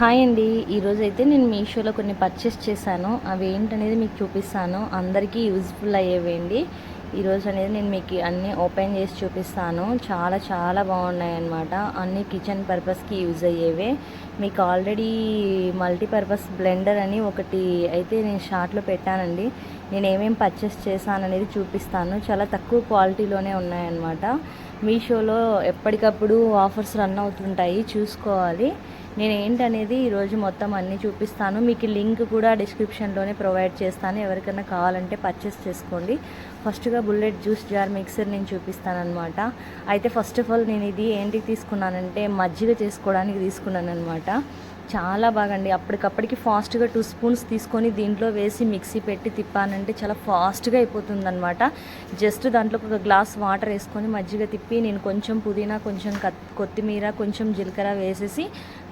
Hi అండి. ఈరోజైతే నేను మీషోలో కొన్ని పర్చేస్ చేశాను. అవి ఏంటనేది మీకు చూపిస్తాను. అందరికీ యూజ్ఫుల్ అయ్యేవేండి. ఈరోజు అనేది నేను మీకు అన్నీ ఓపెన్ చేసి చూపిస్తాను. చాలా చాలా బాగున్నాయన్నమాట. అన్నీ కిచెన్ పర్పస్కి యూజ్ అయ్యేవే. మీకు ఆల్రెడీ మల్టీపర్పస్ బ్లెండర్ అని ఒకటి అయితే నేను షార్ట్లో పెట్టానండి. నేను ఏమేమి పర్చేస్ చేశాననేది చూపిస్తాను. చాలా తక్కువ క్వాలిటీలోనే ఉన్నాయన్నమాట. మీషోలో ఎప్పటికప్పుడు ఆఫర్స్ రన్ అవుతుంటాయి, చూసుకోవాలి. నేను ఏంటనేది ఈరోజు మొత్తం అన్నీ చూపిస్తాను. మీకు లింక్ కూడా డిస్క్రిప్షన్లోనే ప్రొవైడ్ చేస్తాను. ఎవరికైనా కావాలంటే పర్చేస్ చేసుకోండి. ఫస్ట్గా బుల్లెట్ జ్యూస్ జార్ మిక్సర్ నేను చూపిస్తాను అనమాట. అయితే ఫస్ట్ ఆఫ్ ఆల్ నేను ఇది ఏంటికి తీసుకున్నానంటే మజ్జిగ చేసుకోవడానికి తీసుకున్నాను అనమాట. చాలా బాగండి. అప్పటికప్పటికి ఫాస్ట్గా 2 స్పూన్స్ తీసుకొని దీంట్లో వేసి మిక్సీ పెట్టి తిప్పానంటే చాలా ఫాస్ట్గా అయిపోతుందన్నమాట. జస్ట్ దాంట్లో ఒక గ్లాస్ వాటర్ వేసుకొని మజ్జిగ తిప్పి నేను కొంచెం పుదీనా, కొంచెం కొత్తిమీర, కొంచెం జీలకర్ర వేసేసి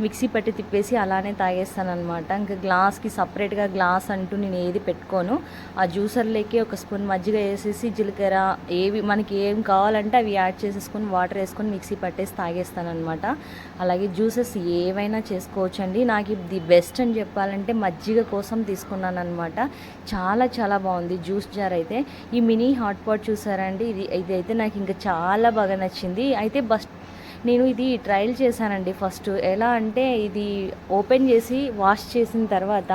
మిక్సీ పట్టి తిప్పేసి అలానే తాగేస్తానమాట. ఇంకా గ్లాస్కి సపరేట్గా గ్లాస్ అంటూ నేను ఏది పెట్టుకోను. ఆ జ్యూసర్లోకి ఒక స్పూన్ మజ్జిగ వేసేసి జీలకర్ర ఏవి మనకి ఏం కావాలంటే అవి యాడ్ చేసేసుకొని వాటర్ వేసుకొని మిక్సీ పట్టేసి తాగేస్తానమాట. అలాగే జ్యూసెస్ ఏవైనా చేసుకోవచ్చు అండి. నాకు ది బెస్ట్ అని చెప్పాలంటే మజ్జిగ కోసం తీసుకున్నాను అనమాట. చాలా చాలా బాగుంది జ్యూస్ జార్ అయితే. ఈ మినీ హాట్ పాట్ చూసారా అండి, ఇది అయితే నాకు ఇంకా చాలా బాగా నచ్చింది. అయితే నేను ఇది ట్రయల్ చేశానండి. ఫస్ట్ ఎలా అంటే ఇది ఓపెన్ చేసి వాష్ చేసిన తర్వాత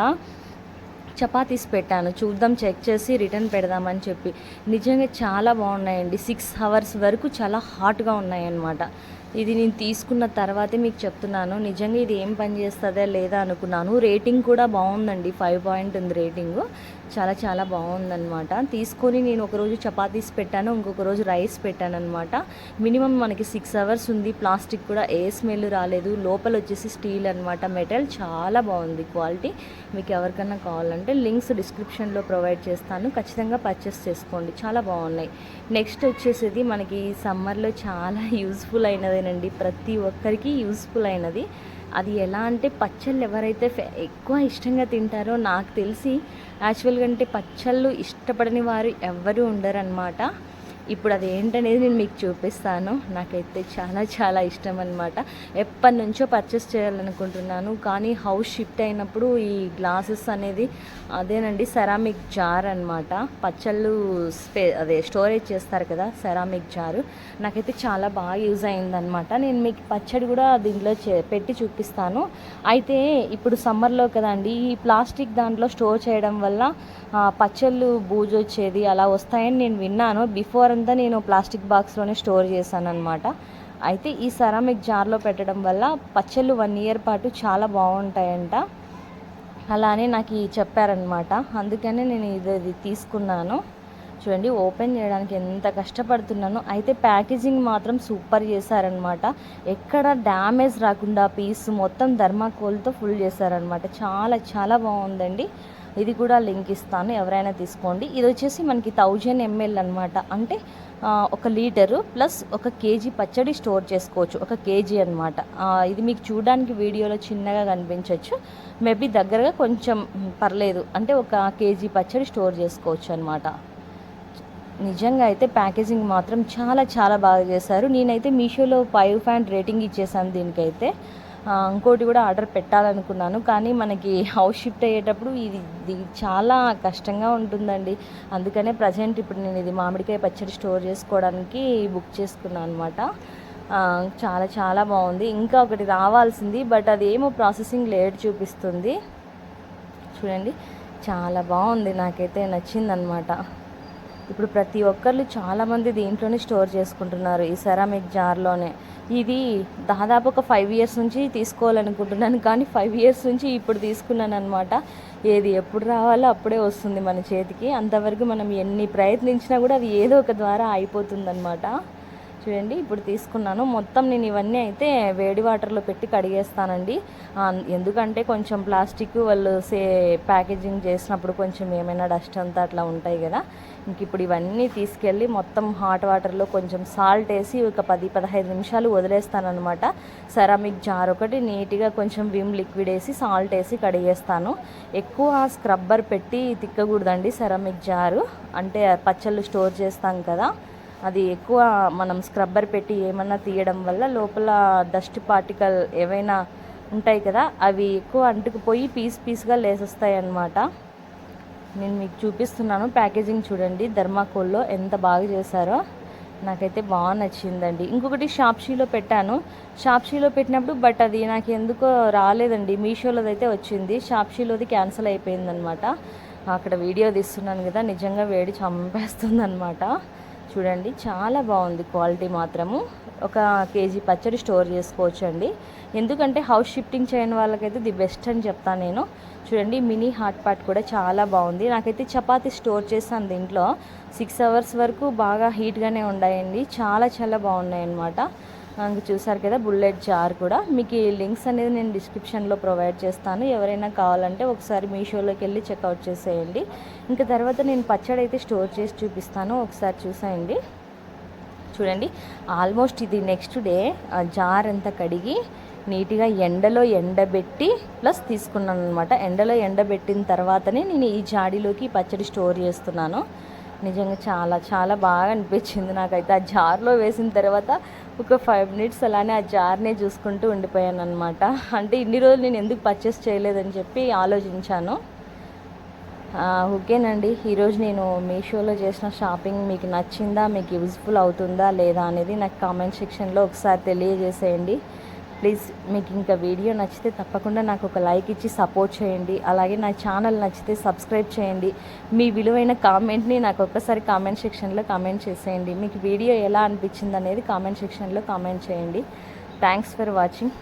చపాతీస్ పెట్టాను, చూద్దాం చెక్ చేసి రిటర్న్ పెడదామని చెప్పి. నిజంగా చాలా బాగున్నాయండి. 6 hours వరకు చాలా హాట్గా ఉన్నాయన్నమాట. ఇది నేను తీసుకున్న తర్వాతే మీకు చెప్తున్నాను. నిజంగా ఇది ఏం పని చేస్తుందా లేదా అనుకున్నాను. రేటింగ్ కూడా బాగుందండి, 5 ఉంది రేటింగు. చాలా చాలా బాగుందన్నమాట. తీసుకొని నేను ఒకరోజు చపాతీస్ పెట్టాను, ఇంకొక రోజు రైస్ పెట్టాను అనమాట. మినిమం మనకి 6 hours ఉంది. ప్లాస్టిక్ కూడా ఏ స్మెల్ రాలేదు. లోపల వచ్చేసి స్టీల్ అనమాట, మెటల్. చాలా బాగుంది క్వాలిటీ. మీకు ఎవరికైనా కావాలంటే లింక్స్ డిస్క్రిప్షన్లో ప్రొవైడ్ చేస్తాను, ఖచ్చితంగా పర్చేస్ చేసుకోండి. చాలా బాగున్నాయి. నెక్స్ట్ వచ్చేసేది మనకి సమ్మర్లో చాలా యూజ్ఫుల్ అయినదేనండి, ప్రతి ఒక్కరికి యూజ్ఫుల్ అయినది. అది ఎలా అంటే పచ్చళ్ళు ఎవరైతే ఎక్కువ ఇష్టంగా తింటారో, నాకు తెలిసి యాక్చువల్గా అంటే పచ్చళ్ళు ఇష్టపడని వారు ఎవ్వరూ ఉండరన్నమాట. ఇప్పుడు అది ఏంటనేది నేను మీకు చూపిస్తాను. నాకైతే చాలా చాలా ఇష్టం అనమాట. ఎప్పటి నుంచో పర్చేస్ చేయాలనుకుంటున్నాను, కానీ హౌస్ షిఫ్ట్ అయినప్పుడు ఈ గ్లాసెస్ అనేది అదేనండి సెరామిక్ జార్ అనమాట. పచ్చళ్ళు అదే స్టోరేజ్ చేస్తారు కదా, సెరామిక్ జారు. నాకైతే చాలా బాగా యూజ్ అయిందనమాట. నేను మీకు పచ్చడి కూడా దీంట్లో పెట్టి చూపిస్తాను. అయితే ఇప్పుడు సమ్మర్లో కదండి, ఈ ప్లాస్టిక్ దాంట్లో స్టోర్ చేయడం వల్ల పచ్చళ్ళు బూజు వచ్చేది అలా వస్తాయని నేను విన్నాను. బిఫోర్ అంతా నేను ప్లాస్టిక్ బాక్స్లోనే స్టోర్ చేశాను అనమాట. అయితే ఈ సెరామిక్ జార్లో పెట్టడం వల్ల పచ్చళ్ళు 1 year పాటు చాలా బాగుంటాయంట. అలానే నాకు చెప్పారనమాట. అందుకనే నేను ఇది తీసుకున్నాను. చూడండి ఓపెన్ చేయడానికి ఎంత కష్టపడుతున్నాను. అయితే ప్యాకేజింగ్ మాత్రం సూపర్ చేశారనమాట. ఎక్కడ డ్యామేజ్ రాకుండా పీస్ మొత్తం థర్మాకోల్తో ఫుల్ చేశారనమాట. చాలా చాలా బాగుందండి. ఇది కూడా లింక్ ఇస్తాను, ఎవరైనా తీసుకోండి. ఇది వచ్చేసి మనకి 1000 ml అనమాట. అంటే 1 లీటరు ప్లస్ 1 kg పచ్చడి స్టోర్ చేసుకోవచ్చు. 1 kg అనమాట. ఇది మీకు చూడడానికి వీడియోలో చిన్నగా కనిపించవచ్చు, మేబీ దగ్గరగా కొంచెం పర్లేదు. అంటే 1 kg పచ్చడి స్టోర్ చేసుకోవచ్చు అనమాట. నిజంగా అయితే ప్యాకేజింగ్ మాత్రం చాలా చాలా బాగా చేశారు. నేనైతే మీషోలో 5 రేటింగ్ ఇచ్చేసాను దీనికైతే. ఇంకోటి కూడా ఆర్డర్ పెట్టాలనుకున్నాను, కానీ మనకి హౌస్ షిఫ్ట్ అయ్యేటప్పుడు ఇది చాలా కష్టంగా ఉంటుందండి. అందుకనే ప్రజెంట్ ఇప్పుడు నేను ఇది మామిడికాయ పచ్చడి స్టోర్ చేసుకోవడానికి బుక్ చేసుకున్నాను అనమాట. చాలా చాలా బాగుంది. ఇంకా ఒకటి రావాల్సింది, బట్ అదేమో ప్రాసెసింగ్ లేట్ చూపిస్తుంది. చూడండి చాలా బాగుంది, నాకైతే నచ్చిందనమాట. ఇప్పుడు ప్రతి ఒక్కళ్ళు చాలామంది దీంట్లోనే స్టోర్ చేసుకుంటున్నారు, ఈ సెరామిక్ జార్లోనే. ఇది దాదాపు ఒక 5 years నుంచి తీసుకోవాలనుకుంటున్నాను, కానీ 5 years నుంచి ఇప్పుడు తీసుకున్నాను అనమాట. ఏది ఎప్పుడు రావాలో అప్పుడే వస్తుంది మన చేతికి. అంతవరకు మనం ఎన్ని ప్రయత్నించినా కూడా అది ఏదో ఒక ద్వారా అయిపోతుందన్నమాట. చూడండి ఇప్పుడు తీసుకున్నాను. మొత్తం నేను ఇవన్నీ అయితే వేడి వాటర్లో పెట్టి కడిగేస్తానండి. ఎందుకంటే కొంచెం ప్లాస్టిక్ వాళ్ళు ప్యాకేజింగ్ చేసినప్పుడు కొంచెం ఏమైనా డస్ట్ అంతా అట్లా ఉంటాయి కదా. ఇంక ఇప్పుడు ఇవన్నీ తీసుకెళ్ళి మొత్తం హాట్ వాటర్లో కొంచెం సాల్ట్ వేసి ఒక 10-15 నిమిషాలు వదిలేస్తానమాట. సెరామిక్ జార్ ఒకటి నీట్గా కొంచెం విమ్ లిక్విడ్ వేసి సాల్ట్ వేసి కడిగేస్తాను. ఎక్కువ స్క్రబ్బర్ పెట్టి తిక్కకూడదండి సెరామిక్ జారు. అంటే పచ్చళ్ళు స్టోర్ చేస్తాం కదా, అది ఎక్కువ మనం స్క్రబ్బర్ పెట్టి ఏమన్నా తీయడం వల్ల లోపల డస్ట్ పార్టికల్ ఏవైనా ఉంటాయి కదా, అవి ఎక్కువ అంటుకుపోయి పీస్గా లేసొస్తాయి అన్నమాట. నేను మీకు చూపిస్తున్నాను. ప్యాకేజింగ్ చూడండి, ధర్మాకోల్లో ఎంత బాగా చేశారో, నాకైతే బాగా నచ్చిందండి. ఇంకొకటి షాప్షీలో పెట్టాను. షాప్షీలో పెట్టినప్పుడు బట్ అది నాకు ఎందుకో రాలేదండి. మీషోలోది అయితే వచ్చింది, షాప్షీలోది క్యాన్సిల్ అయిపోయిందనమాట. అక్కడ వీడియో తీస్తున్నాను కదా, నిజంగా వేడి చంపేస్తుంది అనమాట. చూడండి చాలా బాగుంది క్వాలిటీ మాత్రము. ఒక కేజీ పచ్చడి స్టోర్ చేసుకోవచ్చు అండి. ఎందుకంటే హౌస్ షిఫ్టింగ్ చేయని వాళ్ళకైతే ది బెస్ట్ అని చెప్తాను నేను. చూడండి మినీ హాట్ పాట్ కూడా చాలా బాగుంది. నాకైతే చపాతీ స్టోర్ చేశాను దీంట్లో. 6 అవర్స్ వరకు బాగా హీట్గానే ఉన్నాయండి. చాలా చాలా బాగున్నాయి అన్నమాట. ఇంకా చూసారు కదా బుల్లెట్ జార్ కూడా. మీకు ఈ లింక్స్ అనేది నేను డిస్క్రిప్షన్లో ప్రొవైడ్ చేస్తాను. ఎవరైనా కావాలంటే ఒకసారి మీషోలోకి వెళ్ళి చెక్అవుట్ చేసేయండి. ఇంకా తర్వాత నేను పచ్చడి అయితే స్టోర్ చేసి చూపిస్తాను, ఒకసారి చూసేయండి. చూడండి ఆల్మోస్ట్ ఇది నెక్స్ట్ డే జార్ అంతా కడిగి నీట్గా ఎండలో ఎండబెట్టి ప్లస్ తీసుకున్నాను అనమాట. ఎండలో ఎండబెట్టిన తర్వాతనే నేను ఈ జాడీలోకి పచ్చడి స్టోర్ చేస్తున్నాను. నిజంగా చాలా చాలా బాగా అనిపించింది నాకైతే. ఆ జార్లో వేసిన తర్వాత ఒక 5 మినిట్స్ అలానే ఆ జార్నే చూసుకుంటూ ఉండిపోయాను అనమాట. అంటే ఇన్ని రోజులు నేను ఎందుకు పర్చేస్ చేయలేదని చెప్పి ఆలోచించాను. ఓకేనండి, ఈరోజు నేను మీషోలో చేసిన షాపింగ్ మీకు నచ్చిందా, మీకు యూజ్ఫుల్ అవుతుందా లేదా అనేది నాకు కామెంట్ సెక్షన్లో ఒకసారి తెలియజేసేయండి ప్లీజ్. మీకు ఇంకా వీడియో నచ్చితే తప్పకుండా నాకు ఒక లైక్ ఇచ్చి సపోర్ట్ చేయండి. అలాగే నా ఛానల్ నచ్చితే సబ్స్క్రైబ్ చేయండి. మీ విలువైన కామెంట్ని నాకు ఒక్కసారి కామెంట్ సెక్షన్లో కామెంట్ చేసేయండి. మీకు వీడియో ఎలా అనిపించింది అనేది కామెంట్ సెక్షన్లో కామెంట్ చేయండి. Thanks for watching.